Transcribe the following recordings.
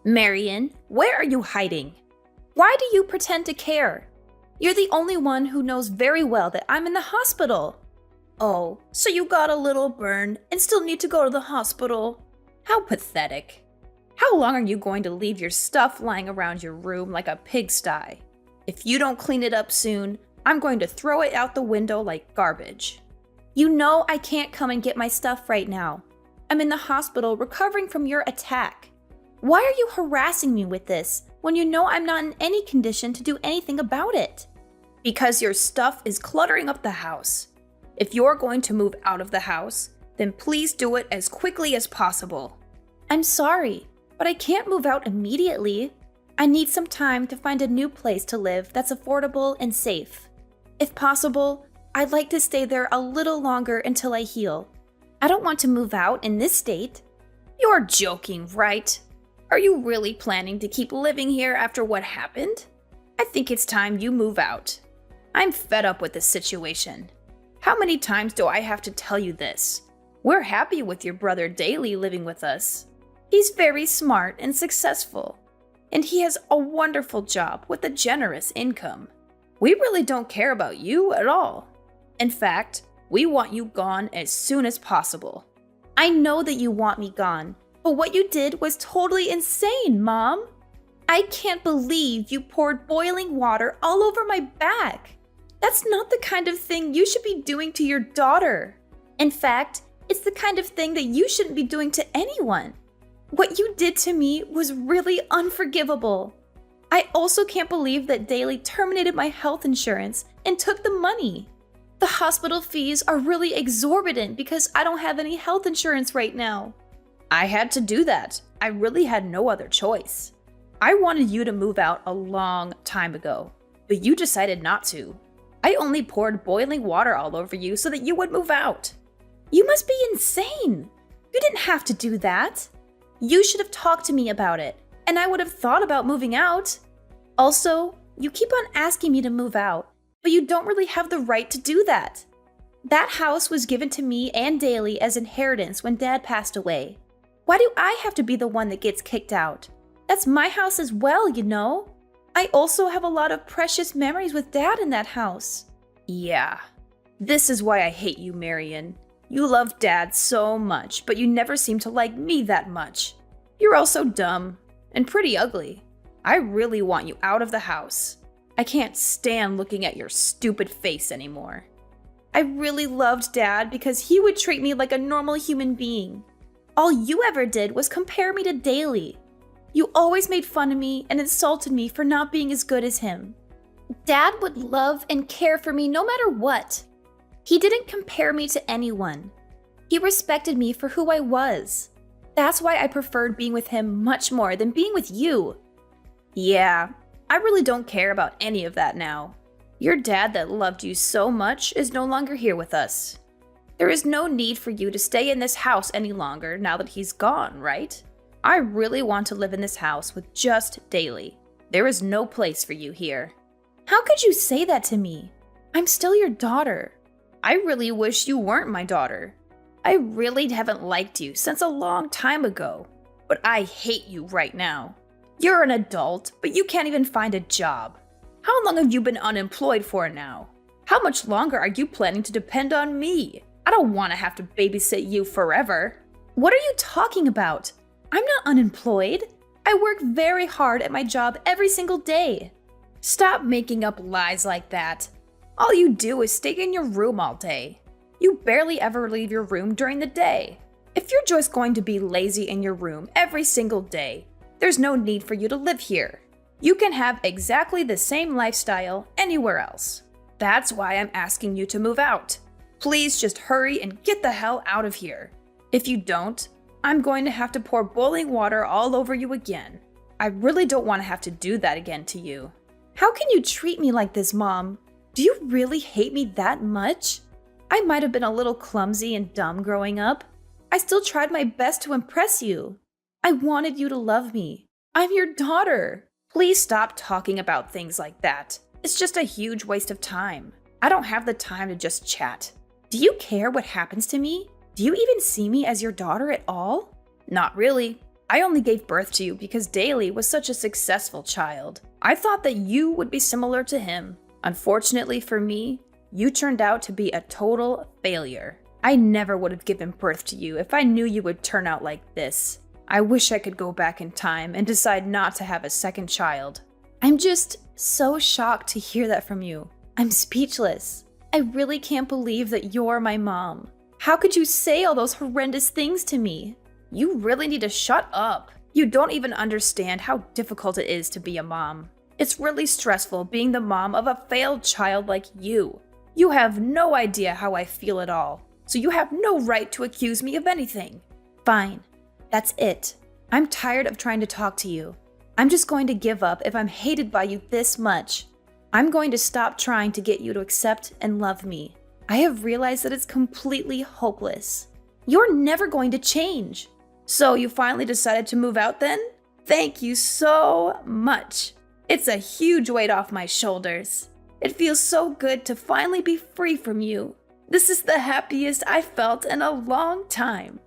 Marion, where are you hiding? Why do you pretend to care? You're the only one who knows very well that I'm in the hospital. Oh, so you got a little burn and still need to go to the hospital? How pathetic. How long are you going to leave your stuff lying around your room like a pigsty? If you don't clean it up soon, I'm going to throw it out the window like garbage. You know I can't come and get my stuff right now. I'm in the hospital recovering from your attack. Why are you harassing me with this when you know I'm not in any condition to do anything about it? Because your stuff is cluttering up the house. If you're going to move out of the house, then please do it as quickly as possible. I'm sorry, but I can't move out immediately. I need some time to find a new place to live that's affordable and safe. If possible, I'd like to stay there a little longer until I heal. I don't want to move out in this state. You're joking, right? Are you really planning to keep living here after what happened? I think it's time you move out. I'm fed up with this situation. How many times do I have to tell you this? We're happy with your brother Daly living with us. He's very smart and successful, and he has a wonderful job with a generous income. We really don't care about you at all. In fact, we want you gone as soon as possible. I know that you want me gone, but what you did was totally insane, Mom. I can't believe you poured boiling water all over my back. That's not the kind of thing you should be doing to your daughter. In fact, it's the kind of thing that you shouldn't be doing to anyone. What you did to me was really unforgivable. I also can't believe that Daly terminated my health insurance and took the money. The hospital fees are really exorbitant because I don't have any health insurance right now. I had to do that. I really had no other choice. I wanted you to move out a long time ago, but you decided not to. I only poured boiling water all over you so that you would move out. You must be insane. You didn't have to do that. You should have talked to me about it, and I would have thought about moving out. Also, you keep on asking me to move out, but you don't really have the right to do that. That house was given to me and Daly as inheritance when Dad passed away. Why do I have to be the one that gets kicked out? That's my house as well, you know? I also have a lot of precious memories with Dad in that house. Yeah, this is why I hate you, Marion. You love Dad so much, but you never seem to like me that much. You're also dumb and pretty ugly. I really want you out of the house. I can't stand looking at your stupid face anymore. I really loved Dad because he would treat me like a normal human being. All you ever did was compare me to Daly. You always made fun of me and insulted me for not being as good as him. Dad would love and care for me no matter what. He didn't compare me to anyone. He respected me for who I was. That's why I preferred being with him much more than being with you. Yeah, I really don't care about any of that now. Your dad that loved you so much is no longer here with us. There is no need for you to stay in this house any longer now that he's gone, right? I really want to live in this house with just Daly. There is no place for you here. How could you say that to me? I'm still your daughter. I really wish you weren't my daughter. I really haven't liked you since a long time ago, but I hate you right now. You're an adult, but you can't even find a job. How long have you been unemployed for now? How much longer are you planning to depend on me? I don't want to have to babysit you forever. What are you talking about? I'm not unemployed. I work very hard at my job every single day. Stop making up lies like that. All you do is stay in your room all day. You barely ever leave your room during the day. If you're just going to be lazy in your room every single day, there's no need for you to live here. You can have exactly the same lifestyle anywhere else. That's why I'm asking you to move out. Please just hurry and get the hell out of here. If you don't, I'm going to have to pour boiling water all over you again. I really don't want to have to do that again to you. How can you treat me like this, Mom? Do you really hate me that much? I might have been a little clumsy and dumb growing up. I still tried my best to impress you. I wanted you to love me. I'm your daughter. Please stop talking about things like that. It's just a huge waste of time. I don't have the time to just chat. Do you care what happens to me? Do you even see me as your daughter at all? Not really. I only gave birth to you because Daly was such a successful child. I thought that you would be similar to him. Unfortunately for me, you turned out to be a total failure. I never would have given birth to you if I knew you would turn out like this. I wish I could go back in time and decide not to have a second child. I'm just so shocked to hear that from you. I'm speechless. I really can't believe that you're my mom. How could you say all those horrendous things to me? You really need to shut up. You don't even understand how difficult it is to be a mom. It's really stressful being the mom of a failed child like you. You have no idea how I feel at all, so you have no right to accuse me of anything. Fine. That's it. I'm tired of trying to talk to you. I'm just going to give up if I'm hated by you this much. I'm going to stop trying to get you to accept and love me. I have realized that it's completely hopeless. You're never going to change. So you finally decided to move out then? Thank you so much. It's a huge weight off my shoulders. It feels so good to finally be free from you. This is the happiest I've felt in a long time.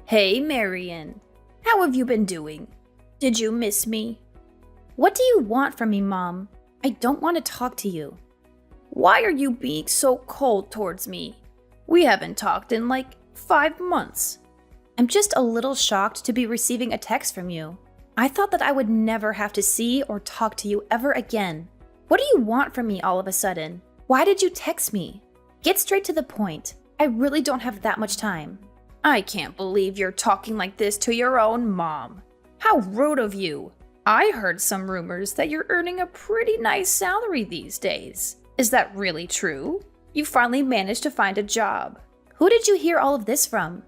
Hey, Marion. How have you been doing? Did you miss me? What do you want from me, Mom? I don't want to talk to you. Why are you being so cold towards me? We haven't talked in like 5 months. I'm just a little shocked to be receiving a text from you. I thought that I would never have to see or talk to you ever again. What do you want from me all of a sudden? Why did you text me? Get straight to the point. I really don't have that much time. I can't believe you're talking like this to your own mom. How rude of you. I heard some rumors that you're earning a pretty nice salary these days. Is that really true? You finally managed to find a job. Who did you hear all of this from?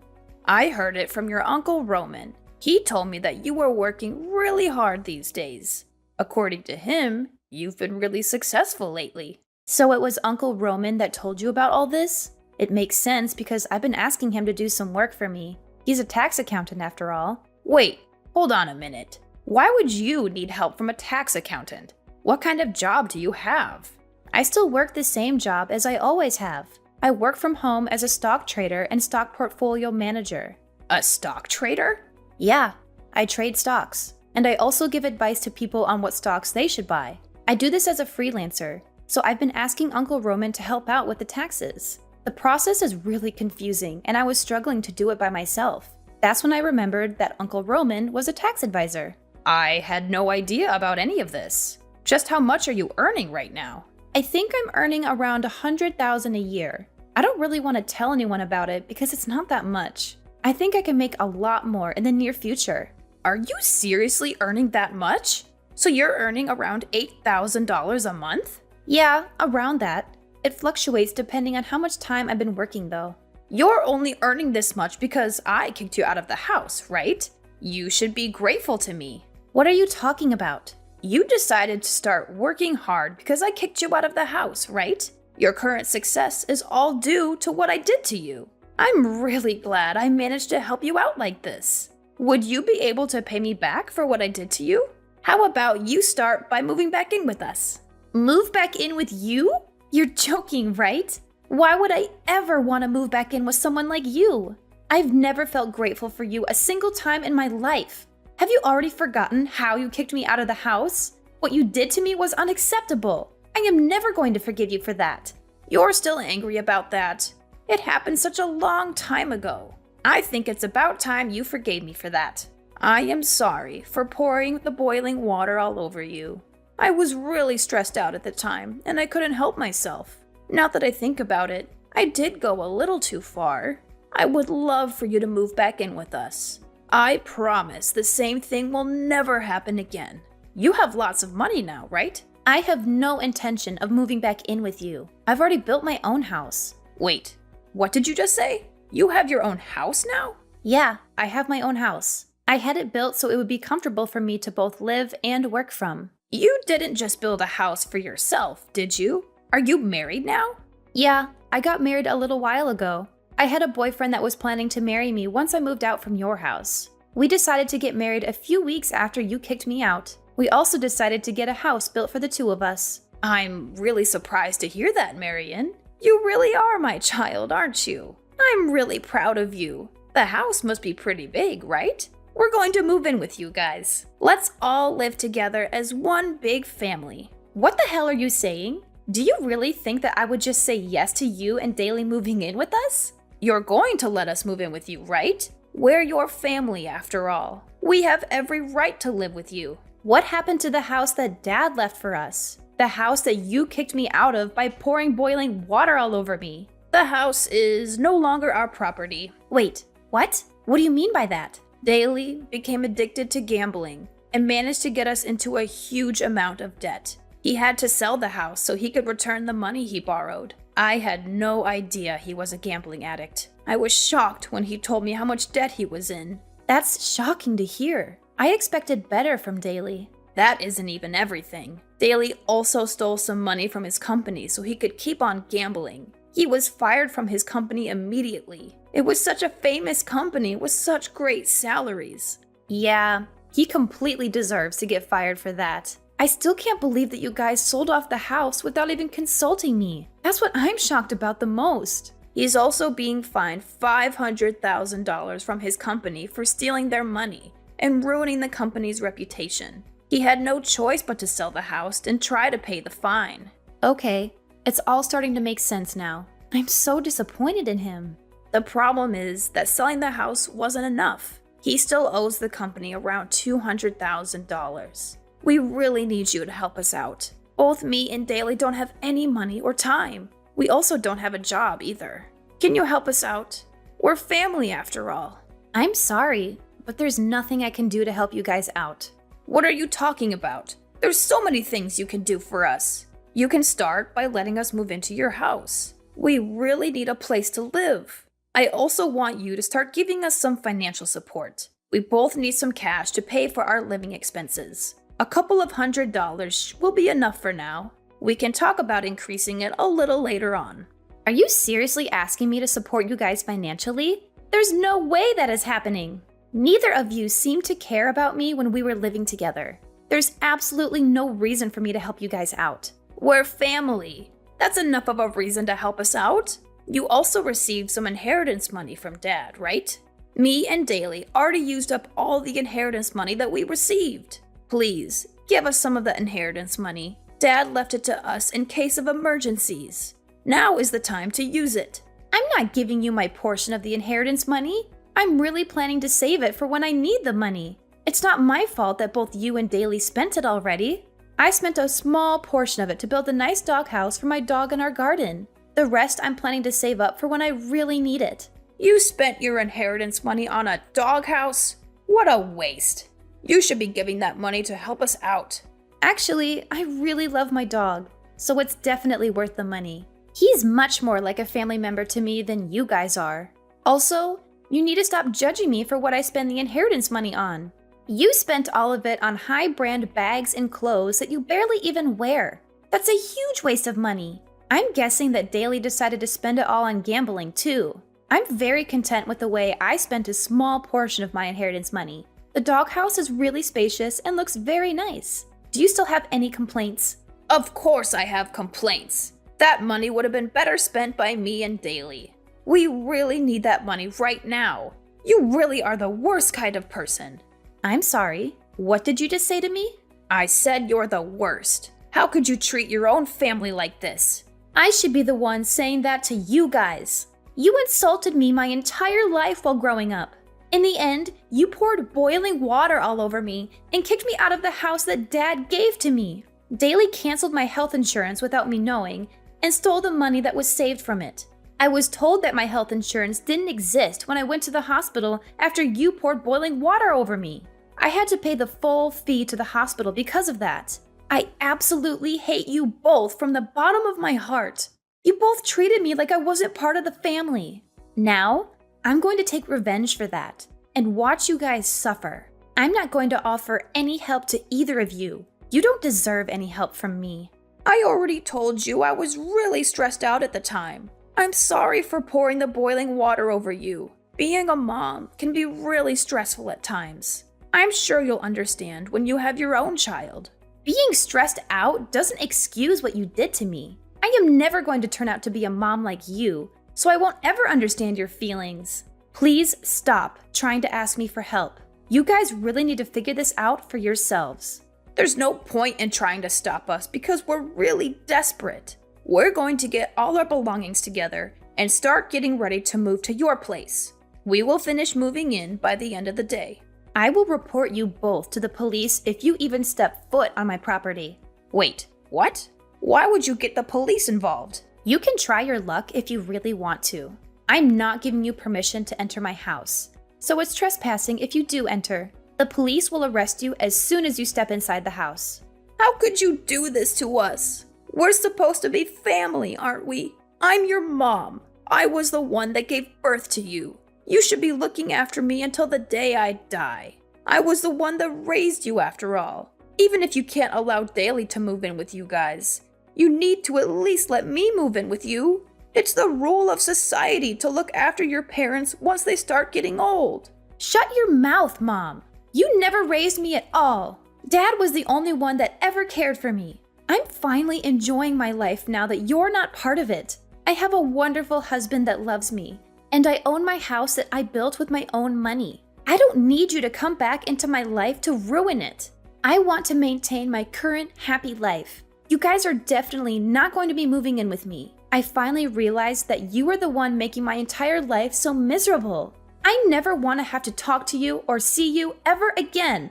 I heard it from your Uncle Roman. He told me that you were working really hard these days. According to him, you've been really successful lately. So it was Uncle Roman that told you about all this? It makes sense because I've been asking him to do some work for me. He's a tax accountant after all. Wait, hold on a minute. Why would you need help from a tax accountant? What kind of job do you have? I still work the same job as I always have. I work from home as a stock trader and stock portfolio manager. A stock trader? Yeah, I trade stocks. And I also give advice to people on what stocks they should buy. I do this as a freelancer, so I've been asking Uncle Roman to help out with the taxes. The process is really confusing, and I was struggling to do it by myself. That's when I remembered that Uncle Roman was a tax advisor. I had no idea about any of this. Just how much are you earning right now? I think I'm earning around $100,000 a year. I don't really want to tell anyone about it because it's not that much. I think I can make a lot more in the near future. Are you seriously earning that much? So you're earning around $8,000 a month? Yeah, around that. It fluctuates depending on how much time I've been working though. You're only earning this much because I kicked you out of the house, right? You should be grateful to me. What are you talking about? You decided to start working hard because I kicked you out of the house, right? Your current success is all due to what I did to you. I'm really glad I managed to help you out like this. Would you be able to pay me back for what I did to you? How about you start by moving back in with us? Move back in with you? You're joking, right? Why would I ever want to move back in with someone like you? I've never felt grateful for you a single time in my life. Have you already forgotten how you kicked me out of the house? What you did to me was unacceptable. I am never going to forgive you for that. You're still angry about that. It happened such a long time ago. I think it's about time you forgave me for that. I am sorry for pouring the boiling water all over you. I was really stressed out at the time, and I couldn't help myself. Now that I think about it, I did go a little too far. I would love for you to move back in with us. I promise the same thing will never happen again. You have lots of money now, right? I have no intention of moving back in with you. I've already built my own house. Wait, what did you just say? You have your own house now? Yeah, I have my own house. I had it built so it would be comfortable for me to both live and work from. You didn't just build a house for yourself, did you? Are you married now? Yeah, I got married a little while ago. I had a boyfriend that was planning to marry me once I moved out from your house. We decided to get married a few weeks after you kicked me out. We also decided to get a house built for the two of us. I'm really surprised to hear that, Marion. You really are my child, aren't you? I'm really proud of you. The house must be pretty big, right? We're going to move in with you guys. Let's all live together as one big family. What the hell are you saying? Do you really think that I would just say yes to you and Daly moving in with us? You're going to let us move in with you, right? We're your family after all. We have every right to live with you. What happened to the house that Dad left for us? The house that you kicked me out of by pouring boiling water all over me. The house is no longer our property. Wait, what? What do you mean by that? Daly became addicted to gambling and managed to get us into a huge amount of debt. He had to sell the house so he could return the money he borrowed. I had no idea he was a gambling addict. I was shocked when he told me how much debt he was in. That's shocking to hear. I expected better from Daly. That isn't even everything. Daly also stole some money from his company so he could keep on gambling. He was fired from his company immediately. It was such a famous company with such great salaries. Yeah, he completely deserves to get fired for that. I still can't believe that you guys sold off the house without even consulting me. That's what I'm shocked about the most. He's also being fined $500,000 from his company for stealing their money and ruining the company's reputation. He had no choice but to sell the house and try to pay the fine. Okay, it's all starting to make sense now. I'm so disappointed in him. The problem is that selling the house wasn't enough. He still owes the company around $200,000. We really need you to help us out. Both me and Daly don't have any money or time. We also don't have a job either. Can you help us out? We're family after all. I'm sorry, but there's nothing I can do to help you guys out. What are you talking about? There's so many things you can do for us. You can start by letting us move into your house. We really need a place to live. I also want you to start giving us some financial support. We both need some cash to pay for our living expenses. A couple of $100 will be enough for now. We can talk about increasing it a little later on. Are you seriously asking me to support you guys financially? There's no way that is happening. Neither of you seemed to care about me when we were living together. There's absolutely no reason for me to help you guys out. We're family. That's enough of a reason to help us out. You also received some inheritance money from Dad, right? Me and Daly already used up all the inheritance money that we received. Please, give us some of the inheritance money. Dad left it to us in case of emergencies. Now is the time to use it. I'm not giving you my portion of the inheritance money. I'm really planning to save it for when I need the money. It's not my fault that both you and Daly spent it already. I spent a small portion of it to build a nice doghouse for my dog in our garden. The rest I'm planning to save up for when I really need it. You spent your inheritance money on a doghouse? What a waste. You should be giving that money to help us out. Actually, I really love my dog, so it's definitely worth the money. He's much more like a family member to me than you guys are. Also, you need to stop judging me for what I spend the inheritance money on. You spent all of it on high-brand bags and clothes that you barely even wear. That's a huge waste of money. I'm guessing that Daly decided to spend it all on gambling, too. I'm very content with the way I spent a small portion of my inheritance money. The doghouse is really spacious and looks very nice. Do you still have any complaints? Of course I have complaints. That money would have been better spent by me and Daly. We really need that money right now. You really are the worst kind of person. I'm sorry. What did you just say to me? I said you're the worst. How could you treat your own family like this? I should be the one saying that to you guys. You insulted me my entire life while growing up. In the end, you poured boiling water all over me and kicked me out of the house that Dad gave to me. Daly canceled my health insurance without me knowing and stole the money that was saved from it. I was told that my health insurance didn't exist when I went to the hospital after you poured boiling water over me. I had to pay the full fee to the hospital because of that. I absolutely hate you both from the bottom of my heart. You both treated me like I wasn't part of the family. Now, I'm going to take revenge for that and watch you guys suffer. I'm not going to offer any help to either of you. You don't deserve any help from me. I already told you I was really stressed out at the time. I'm sorry for pouring the boiling water over you. Being a mom can be really stressful at times. I'm sure you'll understand when you have your own child. Being stressed out doesn't excuse what you did to me. I am never going to turn out to be a mom like you, so I won't ever understand your feelings. Please stop trying to ask me for help. You guys really need to figure this out for yourselves. There's no point in trying to stop us because we're really desperate. We're going to get all our belongings together and start getting ready to move to your place. We will finish moving in by the end of the day. I will report you both to the police if you even step foot on my property. Wait, what? Why would you get the police involved? You can try your luck if you really want to. I'm not giving you permission to enter my house, so it's trespassing if you do enter. The police will arrest you as soon as you step inside the house. How could you do this to us? We're supposed to be family, aren't we? I'm your mom. I was the one that gave birth to you. You should be looking after me until the day I die. I was the one that raised you after all. Even if you can't allow Daly to move in with you guys, you need to at least let me move in with you. It's the rule of society to look after your parents once they start getting old. Shut your mouth, Mom. You never raised me at all. Dad was the only one that ever cared for me. I'm finally enjoying my life now that you're not part of it. I have a wonderful husband that loves me, and I own my house that I built with my own money. I don't need you to come back into my life to ruin it. I want to maintain my current happy life. You guys are definitely not going to be moving in with me. I finally realized that you are the one making my entire life so miserable. I never want to have to talk to you or see you ever again.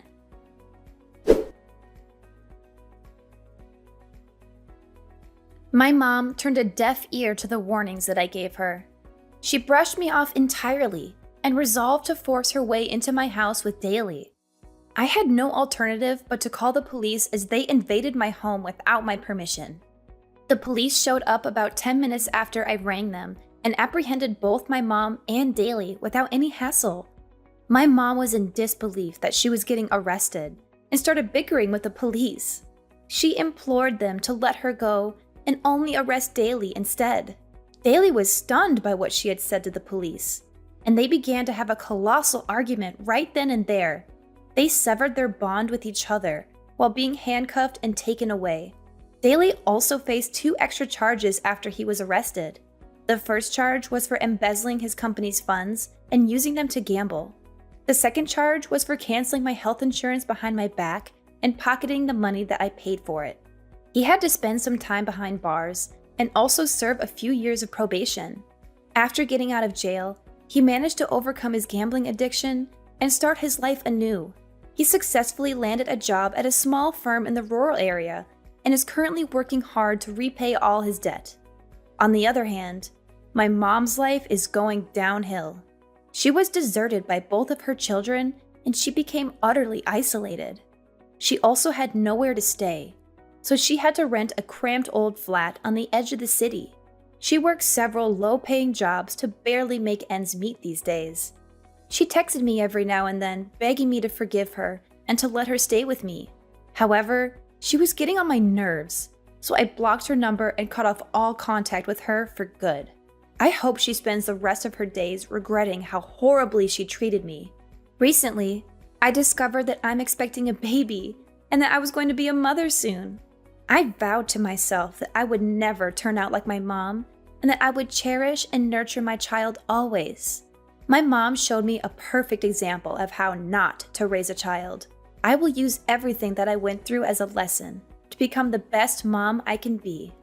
My mom turned a deaf ear to the warnings that I gave her. She brushed me off entirely and resolved to force her way into my house with Daly. I had no alternative but to call the police as they invaded my home without my permission. The police showed up about 10 minutes after I rang them and apprehended both my mom and Daly without any hassle. My mom was in disbelief that she was getting arrested and started bickering with the police. She implored them to let her go and only arrest Daly instead. Daly was stunned by what she had said to the police, and they began to have a colossal argument right then and there. They severed their bond with each other while being handcuffed and taken away. Daly also faced 2 extra charges after he was arrested. The first charge was for embezzling his company's funds and using them to gamble. The second charge was for canceling my health insurance behind my back and pocketing the money that I paid for it. He had to spend some time behind bars and also serve a few years of probation. After getting out of jail, he managed to overcome his gambling addiction and start his life anew. He successfully landed a job at a small firm in the rural area and is currently working hard to repay all his debt. On the other hand, my mom's life is going downhill. She was deserted by both of her children and she became utterly isolated. She also had nowhere to stay, so she had to rent a cramped old flat on the edge of the city. She works several low-paying jobs to barely make ends meet these days. She texted me every now and then, begging me to forgive her and to let her stay with me. However, she was getting on my nerves, so I blocked her number and cut off all contact with her for good. I hope she spends the rest of her days regretting how horribly she treated me. Recently, I discovered that I'm expecting a baby and that I was going to be a mother soon. I vowed to myself that I would never turn out like my mom and that I would cherish and nurture my child always. My mom showed me a perfect example of how not to raise a child. I will use everything that I went through as a lesson to become the best mom I can be.